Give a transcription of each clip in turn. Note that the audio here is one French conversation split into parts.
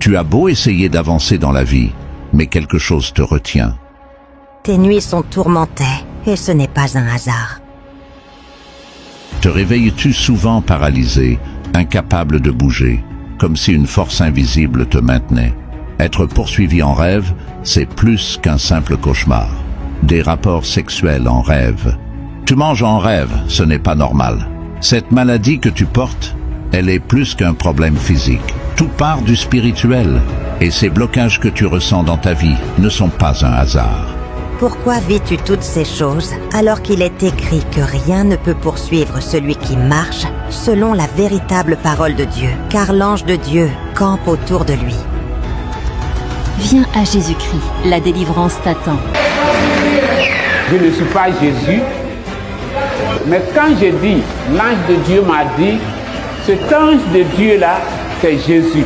Tu as beau essayer d'avancer dans la vie, mais quelque chose te retient. Tes nuits sont tourmentées, et ce n'est pas un hasard. Te réveilles-tu souvent paralysé, incapable de bouger, comme si une force invisible te maintenait? Être poursuivi en rêve, c'est plus qu'un simple cauchemar. Des rapports sexuels en rêve. Tu manges en rêve, ce n'est pas normal. Cette maladie que tu portes, elle est plus qu'un problème physique. Tout part du spirituel, et ces blocages que tu ressens dans ta vie ne sont pas un hasard. Pourquoi vis-tu toutes ces choses alors qu'il est écrit que rien ne peut poursuivre celui qui marche selon la véritable parole de Dieu, car l'ange de Dieu campe autour de lui. Viens à Jésus-Christ, la délivrance t'attend. Je ne suis pas Jésus, mais quand j'ai dit, l'ange de Dieu m'a dit, cet ange de Dieu-là, c'est Jésus.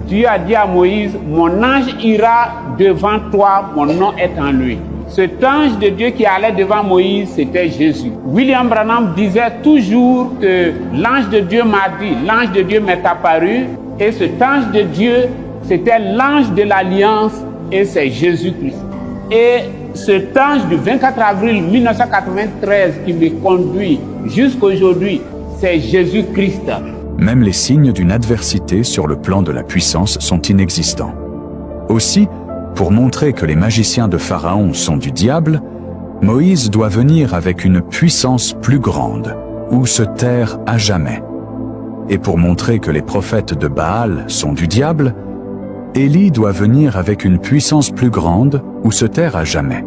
Dieu a dit à Moïse, mon ange ira devant toi, mon nom est en lui. Cet ange de Dieu qui allait devant Moïse, c'était Jésus. William Branham disait toujours que l'ange de Dieu m'a dit, l'ange de Dieu m'est apparu, et cet ange de Dieu, c'était l'ange de l'Alliance, et c'est Jésus-Christ. Et cet ange du 24 avril 1993 qui me conduit jusqu'à aujourd'hui, c'est Jésus-Christ. Même les signes d'une adversité sur le plan de la puissance sont inexistants. Aussi, pour montrer que les magiciens de Pharaon sont du diable, Moïse doit venir avec une puissance plus grande, ou se taire à jamais. Et pour montrer que les prophètes de Baal sont du diable, Élie doit venir avec une puissance plus grande, ou se taire à jamais.